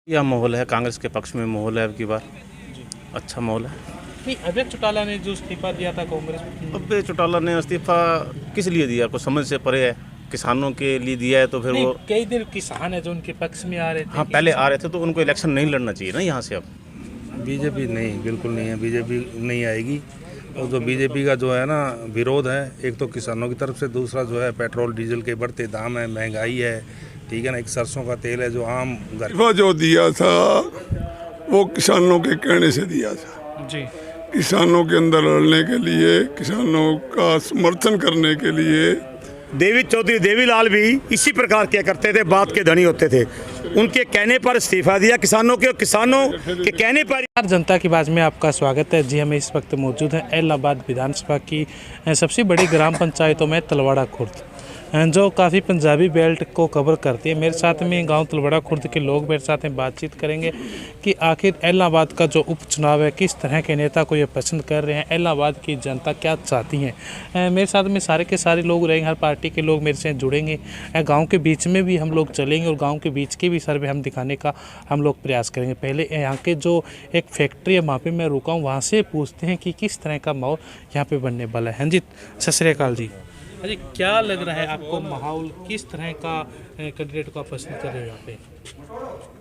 यह माहौल है, कांग्रेस के पक्ष में माहौल है। अब की बार जी। अच्छा माहौल है। नहीं, अभय चौटाला ने जो इस्तीफा दिया था कांग्रेस अबे चौटाला ने इस्तीफा किस लिए दिया, कुछ समझ से परे है। किसानों के लिए दिया है तो फिर नहीं, वो कई दिन किसान है जो उनके पक्ष में आ रहे थे। हाँ पहले आ रहे थे तो उनको इलेक्शन नहीं लड़ना चाहिए ना यहाँ से। अब बीजेपी नहीं, बिल्कुल नहीं है, बीजेपी नहीं आएगी। और जो बीजेपी का जो है ना विरोध है, एक तो किसानों की तरफ से, दूसरा जो है पेट्रोल डीजल के बढ़ते दाम है, महंगाई है, ठीक है ना। एक सरसों का तेल है जो आम घर इस्तीफा जो दिया था वो किसानों के कहने से दिया था। जी। किसानों के अंदर लड़ने के लिए, किसानों का समर्थन करने के लिए। देवी चौधरी देवीलाल भी इसी प्रकार किया करते थे, बात के धनी होते थे। उनके कहने पर इस्तीफा दिया किसानों के, किसानों के कहने पर। जनता की आवाज़ में आपका स्वागत है। जी, हम इस वक्त मौजूद हैं इलाहाबाद विधानसभा की सबसे बड़ी ग्राम पंचायतों में तलवाड़ा खुर्द, जो काफ़ी पंजाबी बेल्ट को कवर करती है। मेरे साथ में गांव तलवाड़ा खुर्द के लोग मेरे साथ में बातचीत करेंगे कि आखिर इलाहाबाद का जो उपचुनाव है किस तरह के नेता को ये पसंद कर रहे हैं, इलाहाबाद की जनता क्या चाहती है। मेरे साथ में सारे के सारे लोग रहेंगे, हर पार्टी के लोग मेरे से जुड़ेंगे। गांव के बीच में भी हम लोग चलेंगे और गांव के बीच के भी सर्वे हम दिखाने का हम लोग प्रयास करेंगे। पहले यहाँ के जो एक फैक्ट्री है वहाँ पे मैं रुका हूँ, वहाँ से पूछते हैं कि किस तरह का माहौल यहाँ पे बनने वाला है। हाँ जी, सत श्री अकाल जी। अरे, क्या लग रहा है आपको, माहौल किस तरह का कैंडिडेट को आप पसंद कर रहे हो यहाँ पे?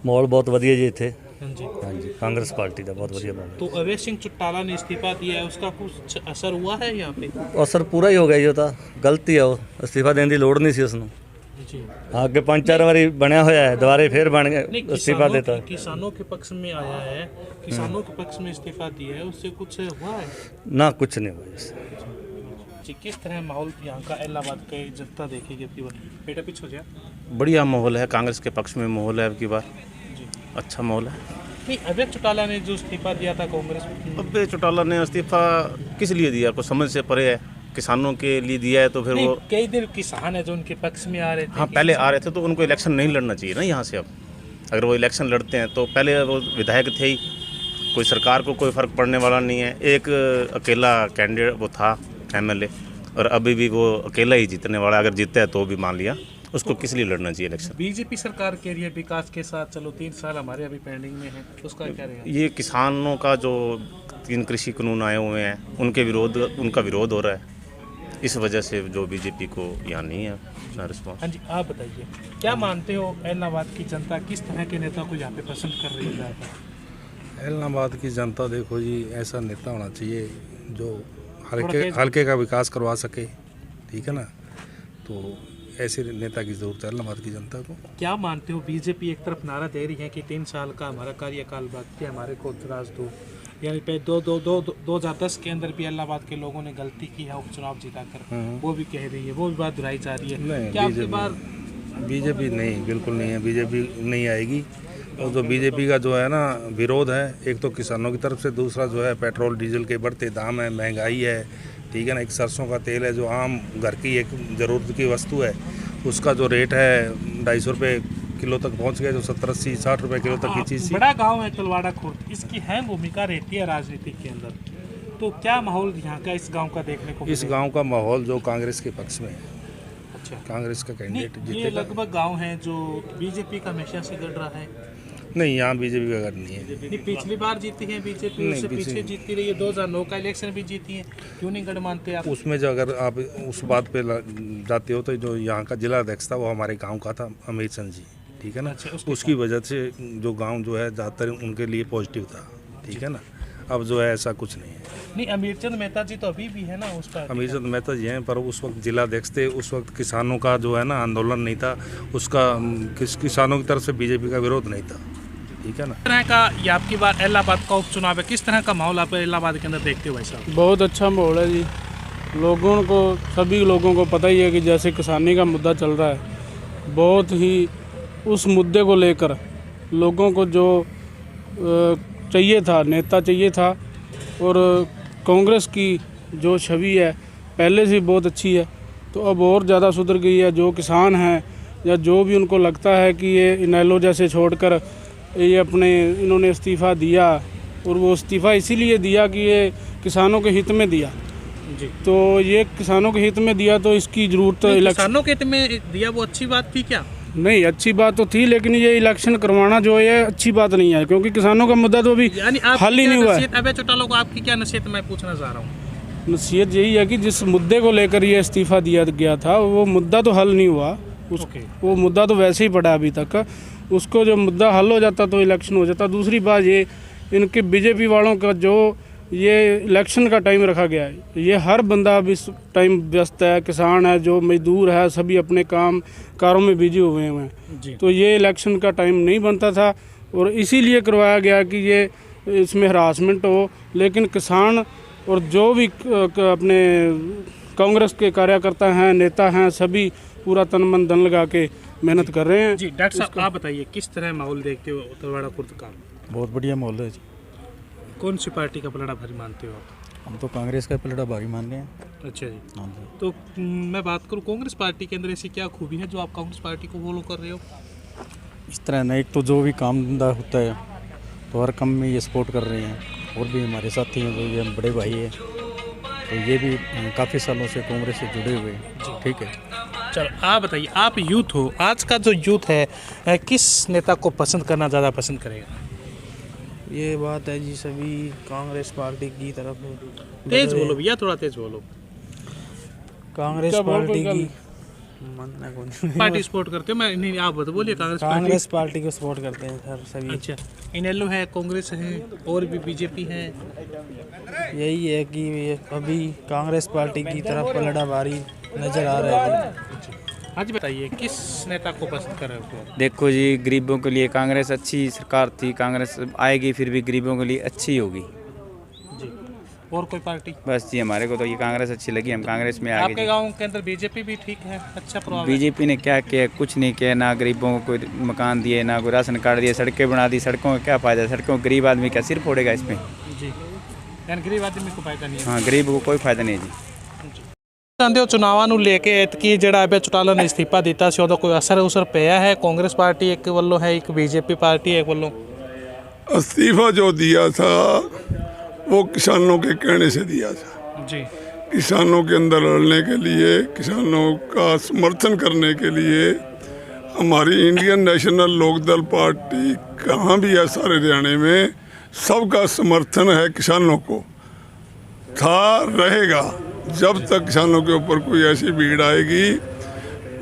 माहौल बहुत ਵਧੀਆ जी इतने। हाँ जी। हाँ जी, कांग्रेस पार्टी का बहुत ਵਧੀਆ माहौल। तो अवैध सिंह चौटाला ने इस्तीफा दिया है, उसका कुछ असर हुआ है यहाँ पे? असर पूरा ही हो गया जी, ਤਾਂ ਗਲਤੀ ਆ, ਉਹ ਅਸਤੀਫਾ ਦੇਣ ਦੀ ਲੋੜ ਨਹੀਂ ਸੀ ਉਸਨੂੰ। जी। ਅੱਗੇ 5-4 ਵਾਰੀ ਬਣਿਆ ਹੋਇਆ ਹੈ, ਦੁਬਾਰੇ ਫੇਰ ਬਣ ਗਿਆ, नहीं, ਅਸਤੀਫਾ देता। किसानों के पक्ष में आया है, किसानों के पक्ष में इस्तीफा दिया है, उससे कुछ हुआ है? ना कुछ नहीं हुआ इससे। जी, किस तरह माहौल यहाँ का इलाहाबाद के जनता देखेगी अपनी बार? बेटा पीछे हो जाए। बढ़िया माहौल है, कांग्रेस के पक्ष में माहौल है। अब की बार जी। अच्छा माहौल है। नहीं, अभय चौटाला ने जो इस्तीफा दिया था कांग्रेस अबे चौटाला ने इस्तीफा किस लिए दिया, कुछ समझ से परे है। किसानों के लिए दिया है तो फिर नहीं, वो कई दिन किसान है जो उनके पक्ष में आ रहे थे। हाँ पहले आ रहे थे तो उनको इलेक्शन नहीं लड़ना चाहिए ना यहाँ से। अब अगर वो इलेक्शन लड़ते हैं तो पहले वो विधायक थे ही, कोई सरकार को कोई फ़र्क पड़ने वाला नहीं है। एक अकेला कैंडिडेट वो था एमएलए, और अभी भी वो अकेला ही जीतने वाला। अगर जीतता है तो भी मान लिया, उसको किस लिए लड़ना चाहिए इलेक्शन। बीजेपी सरकार कह रही है विकास के साथ चलो, 3 साल हमारे अभी पेंडिंग में है, उसका क्या रहेगा? ये किसानों का जो 3 कृषि कानून आए हुए हैं उनका विरोध हो रहा है, इस वजह से जो बीजेपी को यहाँ नहीं है रिस्पॉन्स। हाँ जी, आप बताइए, क्या मानते हो इलाहाबाद की जनता किस तरह के नेता को यहाँ पे पसंद कर रही है? इलाहाबाद की जनता देखो जी, ऐसा नेता होना चाहिए जो हल्के का विकास करवा सके, ठीक है ना। तो ऐसे नेता की ज़रूरत है इलाहाबाद की जनता को। क्या मानते हो, बीजेपी एक तरफ नारा दे रही है कि 3 साल का हमारा कार्यकाल बाकी है, हमारे को राज दो, यानी पे 2010 के अंदर भी इलाहाबाद के लोगों ने गलती की है उपचुनाव जीताकर, वो भी कह रही है, वो भी बात दोहराई जा रही है। नहीं, क्या आपकी बार बीजेपी नहीं, बिल्कुल नहीं है, बीजेपी नहीं आएगी। और जो बीजेपी का जो है ना विरोध है, एक तो किसानों की तरफ से, दूसरा जो है पेट्रोल डीजल के बढ़ते दाम है, महंगाई है, ठीक है ना। एक सरसों का तेल है जो आम घर की एक ज़रूरत की वस्तु है, उसका जो रेट है 250 रुपये किलो तक पहुंच गया, जो 70-80-60 रुपये किलो तक की चीज़ थी। बड़ा गांव है तलवाड़ा खुर्द, इसकी है भूमिका रहती है राजनीति के अंदर, तो क्या माहौल यहाँ का इस गांव का देखने को इस गांव का माहौल जो कांग्रेस के पक्ष में है, अच्छा, कांग्रेस का कैंडिडेट नहीं, ये जीतेगा। लगभग गांव है जो बीजेपी का हमेशा से गढ़ रहा है। नहीं, यहाँ बीजेपी का घर नहीं है। नहीं, पिछली बार जीती है बीजेपी, उससे पीछे जीती रही है, 2009 का इलेक्शन भी जीती है, क्यों नहीं गढ़ मानते आप? उसमें जो अगर आप उस बात पे जाते हो तो जो यहाँ का जिला अध्यक्ष था वो हमारे गांव का था, अमित चंद जी, ठीक है ना। अच्छा, उसकी वजह से जो गांव जो है ज़्यादातर उनके लिए पॉजिटिव था, ठीक है ना। अब जो है ऐसा कुछ नहीं है। नहीं, अमीरचंद मेहता जी तो अभी भी है ना उस पर। अमीरचंद मेहता जी हैं, पर उस वक्त जिला अध्यक्ष थे, उस वक्त किसानों का जो है ना आंदोलन नहीं था, उसका किसानों की तरफ से बीजेपी का विरोध नहीं था, ठीक है ना। किस तरह का ये आपकी बार इलाहाबाद का उपचुनाव है, किस तरह का माहौल आप इलाहाबाद के अंदर देखते हो भाई साहब? बहुत अच्छा माहौल है जी। लोगों को, सभी लोगों को पता ही है कि जैसे किसानी का मुद्दा चल रहा है, बहुत ही उस मुद्दे को लेकर लोगों को जो चाहिए था, नेता चाहिए था, और कांग्रेस की जो छवि है पहले से बहुत अच्छी है, तो अब और ज़्यादा सुधर गई है। जो किसान हैं या जो भी उनको लगता है कि ये इनेलो जैसे छोड़कर ये अपने इन्होंने इस्तीफ़ा दिया, और वो इस्तीफ़ा इसीलिए दिया कि ये किसानों के हित में दिया जी, तो ये किसानों के हित में दिया, तो इसकी ज़रूरत किसानों के हित में दिया, वो अच्छी बात थी क्या? नहीं, अच्छी बात तो थी, लेकिन ये इलेक्शन करवाना जो है अच्छी बात नहीं है, क्योंकि किसानों का मुद्दा तो अभी हल ही नहीं हुआ है। अभय चौटाला को आपकी क्या नसीहत मैं पूछना चाह रहा हूँ? नसीहत यही है कि जिस मुद्दे को लेकर ये इस्तीफा दिया गया था वो मुद्दा तो हल नहीं हुआ। वो मुद्दा तो वैसे ही पड़ा अभी तक। उसको जो मुद्दा हल हो जाता तो इलेक्शन हो जाता। दूसरी बात ये, इनके बीजेपी वालों का जो ये इलेक्शन का टाइम रखा गया है, ये हर बंदा अब इस टाइम व्यस्त है, किसान है, जो मजदूर है, सभी अपने कारों में बिजी हुए हैं। तो ये इलेक्शन का टाइम नहीं बनता था और इसीलिए करवाया गया कि ये इसमें हरासमेंट हो। लेकिन किसान और जो भी अपने कांग्रेस के कार्यकर्ता हैं, नेता हैं, सभी पूरा तन मन धन लगा के मेहनत कर रहे हैं। जी डॉक्टर साहब, आप बताइए किस तरह माहौल देखते हो तलवाड़ा खुर्द का? बहुत बढ़िया माहौल है जी। कौन सी पार्टी का पलड़ा भारी मानते हो आप? हम तो कांग्रेस का पलड़ा भारी मान रहे हैं। अच्छा जी। हाँ जी। तो मैं बात करूँ कांग्रेस पार्टी के अंदर ऐसी क्या खूबी है जो आप कांग्रेस पार्टी को फॉलो कर रहे हो? इस तरह ना, एक तो जो भी काम धंधा होता है तो हर काम में ये सपोर्ट कर रहे हैं, और भी हमारे साथी हैं जो ये बड़े भाई हैं, तो ये भी काफ़ी सालों से कांग्रेस से जुड़े हुए हैं। ठीक है। चलो आप बताइए, आप यूथ हो, आज का जो यूथ है किस नेता को पसंद करना ज़्यादा पसंद करेगा? ये बात है जी, सभी कांग्रेस पार्टी की तरफ तेज बोलो भैया, थोड़ा तेज बोलो। कांग्रेस पार्टी की मानना कौन पार्टी सपोर्ट करते हो? मैं नहीं, आप बोलिए। कांग्रेस पार्टी को सपोर्ट करते हैं सर सभी। अच्छा, इनेलो है, कांग्रेस है, और भी बीजेपी है। यही है कि ये अभी कांग्रेस पार्टी की तरफ पलड़ा भारी नजर आ रहा है। हाँ जी, बताइए किस नेता को पसंद कर रहे हो? देखो जी, गरीबों के लिए कांग्रेस अच्छी सरकार थी, कांग्रेस आएगी फिर भी गरीबों के लिए अच्छी होगी जी। और कोई पार्टी? बस जी, हमारे को तो ये कांग्रेस अच्छी लगी, हम कांग्रेस में आगे। आपके गांव के अंदर बीजेपी भी ठीक है, अच्छा प्रभाव है। बीजेपी ने क्या किया? कुछ नहीं किया। ना गरीबों को कोई मकान दिए, ना कोई राशन कार्ड दिए, सड़कें बना दी। सड़कों का क्या फ़ायदा? सड़कों गरीब आदमी क्या सिर फोड़ेगा इसमें? जी, यानी गरीब आदमी को फायदा नहीं है। हाँ, गरीब को कोई फ़ायदा नहीं जी। ਚਾਹੁੰਦੇ ਹੋ ਚੁਣਾਵਾਂ ਨੂੰ ਲੈ ਕੇ ਐਤਕੀ ਜਿਹੜਾ ਅਭੈ ਚੌਟਾਲਾ ਨੇ ਅਸਤੀਫਾ ਦਿੱਤਾ ਸੀ ਉਹਦਾ ਕੋਈ ਅਸਰ ਪਿਆ ਹੈ? ਕਾਂग्रेस पार्टी एक ਵੱਲੋਂ है, एक बीजेपी पार्टी एक ਵੱਲੋਂ। इस्तीफा जो दिया था वो किसानों के कहने से दिया था जी। किसानों के अंदर लड़ने के लिए, किसानों का समर्थन करने के लिए। हमारी इंडियन नेशनल लोकदल पार्टी कहाँ भी है सारे हरियाणा में, सबका समर्थन है किसानों को, था, रहेगा। जब तक किसानों के ऊपर कोई ऐसी भीड़ आएगी,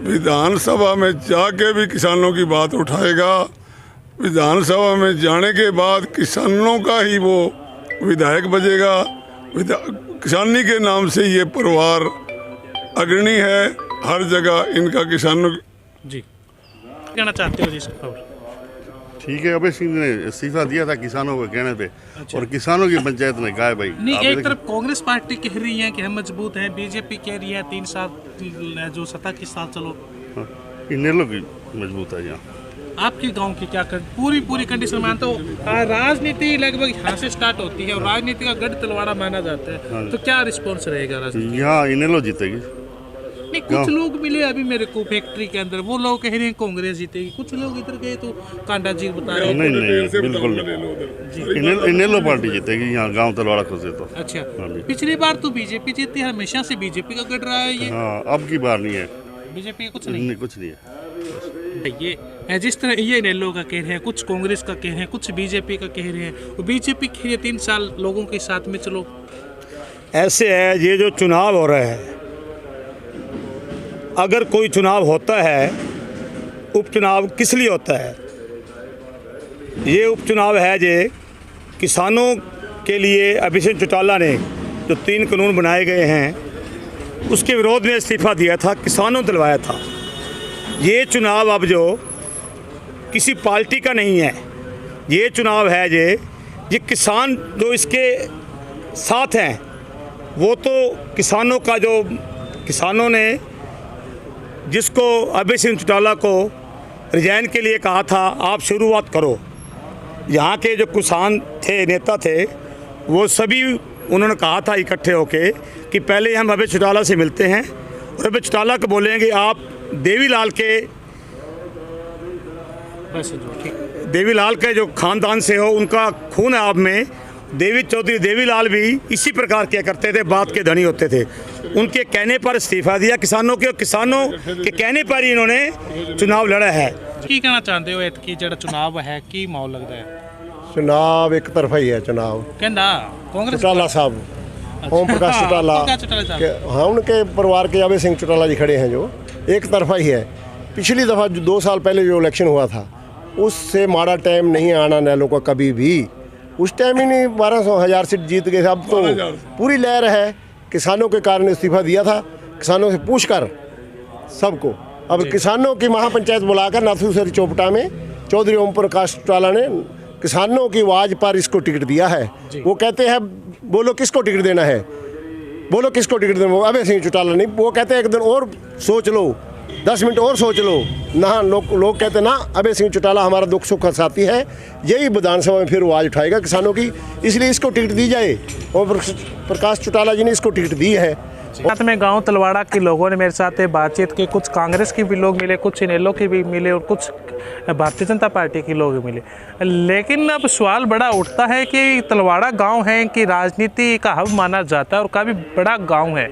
विधानसभा में जाके भी किसानों की बात उठाएगा। विधानसभा में जाने के बाद किसानों का ही वो विधायक बजेगा। किसानी के नाम से ये परिवार अग्रणी है, हर जगह इनका किसानों। जी, कहना चाहते हो जी सब? ठीक है, अभय सिंह ने इस्तीफा दिया था किसानों के कहने पे। अच्छा। और किसानों की पंचायत ने कहा है भाई। नहीं, एक तरफ कांग्रेस पार्टी कह रही है कि हम मजबूत हैं, बीजेपी कह रही है 3 साल जो सत्ता के साथ चलो। हाँ, इनेलो की मजबूत है यहाँ। आपके गांव की क्या पूरी कंडीशन मानते हो? राजनीति लगभग यहाँ से स्टार्ट होती है और राजनीति का गढ़ तलवाड़ा माना जाता है। हाँ। तो क्या रिस्पॉन्स रहेगा राजनीति? यहाँ इनेलो जीतेगी। नहीं, कुछ लोग मिले अभी मेरे को फैक्ट्री के अंदर, वो लोग कह रहे हैं कांग्रेस जीतेगी। कुछ लोग इधर गए तो कांडा जी बता रहे हैं। नहीं, बिल्कुल नहीं। इनेलो पार्टी जीतेगी यहाँ गांव तलवाड़ा खुद से तो। अच्छा, पिछली बार तो बीजेपी जीती है, हमेशा से बीजेपी का गढ़ रहा है ये। हाँ, अब की बार नहीं है बीजेपी कुछ नहीं, कुछ नहीं है। ये जिस तरह ये इनेलो का कह रहे हैं, कुछ कांग्रेस का कह रहे हैं, कुछ बीजेपी का कह रहे हैं। वो बीजेपी कह रही है 3 साल लोगों के साथ में चलो। ऐसे है, ये जो चुनाव हो रहा है, अगर कोई चुनाव होता है, उपचुनाव किस लिए होता है? ये उपचुनाव है जे किसानों के लिए। अभय सिंह चौटाला ने जो 3 कानून बनाए गए हैं उसके विरोध में इस्तीफा दिया था, किसानों ने दिलवाया था। ये चुनाव अब जो किसी पार्टी का नहीं है, ये चुनाव है ये किसान जो इसके साथ हैं, वो तो किसानों का जो किसानों ने जिसको अभय सिंह चौटाला को रिजाइन के लिए कहा था आप शुरुआत करो, यहाँ के जो किसान थे, नेता थे, वो सभी उन्होंने कहा था इकट्ठे होके कि पहले हम अभय चौटाला से मिलते हैं और अभय चौटाला को बोलेंगे आप देवीलाल के जो ख़ानदान से हो, उनका खून है आप में। चौधरी देवीलाल भी इसी प्रकार किया करते थे, बात के धनी होते थे। उनके कहने पर इस्तीफा दिया किसानों के, और किसानों के कहने पर ही इन्होंने चुनाव लड़ा है। ਕੀ ਕਹਿਣਾ ਚਾਹੁੰਦੇ ਹੋ ਐਤਕੀ ਜਿਹੜਾ ਚੁਣਾਵ ਹੈ ਕੀ ਮਾਹੌਲ ਲੱਗਦਾ ਹੈ? चुनाव एक तरफा ही है चुनाव। ਕਹਿੰਦਾ ਕਾਂਗਰਸ चौटाला साहब, ओम प्रकाश चौटाला हाँ, उनके परिवार के अभय सिंह चौटाला जी खड़े हैं जो एक तरफा ही है। पिछली दफ़ा 2 साल पहले जो इलेक्शन हुआ था उससे माड़ा टाइम नहीं आना नैलों का कभी भी। उस टाइम ही नहीं 1200 सीट जीत गए थे। अब तो पूरी लहर है। किसानों के कारण इस्तीफा दिया था, किसानों से पूछकर सबको। अब किसानों की महापंचायत बुलाकर नाथूसरी चौपटा में चौधरी ओम प्रकाश चौटाला ने किसानों की आवाज़ पर इसको टिकट दिया है। वो कहते हैं बोलो किसको टिकट देना है, बोलो किसको टिकट देना। वो अभय सिंह चौटाला नहीं, वो कहते हैं एक दिन और सोच लो, 10 मिनट और सोच लो ना। लोग कहते ना अभय सिंह चौटाला हमारा दुख सुख का साथी है, यही विधानसभा में फिर वो आवाज़ उठाएगा किसानों की, इसलिए इसको टिकट दी जाए। और प्रकाश चौटाला जी ने इसको टिकट दी है। साथ में गांव तलवाड़ा के लोगों ने मेरे साथ बातचीत की। कुछ कांग्रेस के भी लोग मिले, कुछ इनेलो के भी मिले और कुछ भारतीय जनता पार्टी के लोग मिले। लेकिन अब सवाल बड़ा उठता है कि तलवाड़ा गांव है कि राजनीति का हब माना जाता है और काफ़ी बड़ा गांव है,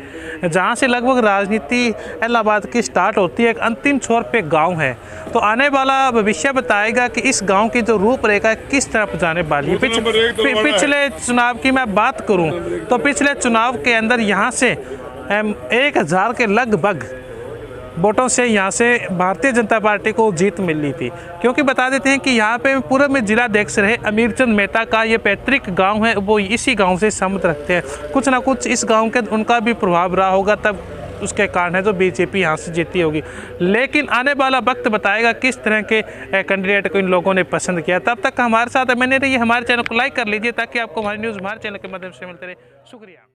जहां से लगभग राजनीति इलाहाबाद की स्टार्ट होती है। एक अंतिम छोर पे गांव है। तो आने वाला भविष्य बताएगा कि इस गांव की जो रूपरेखा किस तरफ जाने वाली है। पिछले चुनाव की मैं बात करूं तो पिछले चुनाव के अंदर यहाँ से 1000 के लगभग वोटों से यहाँ से भारतीय जनता पार्टी को जीत मिली थी। क्योंकि बता देते हैं कि यहाँ पे पूर्व में जिलाध्यक्ष रहे अमीरचंद मेहता का ये पैतृक गांव है, वो इसी गांव से संबंध रखते हैं। कुछ ना कुछ इस गांव के उनका भी प्रभाव रहा होगा, तब उसके कारण है जो बीजेपी यहाँ से जीती होगी। लेकिन आने वाला वक्त बताएगा किस तरह के कैंडिडेट को इन लोगों ने पसंद किया। तब तक हमारे साथ बने रहिए, हमारे चैनल को लाइक कर लीजिए ताकि आपको हमारी न्यूज़ हमारे चैनल के माध्यम से मिलते रहे। शुक्रिया।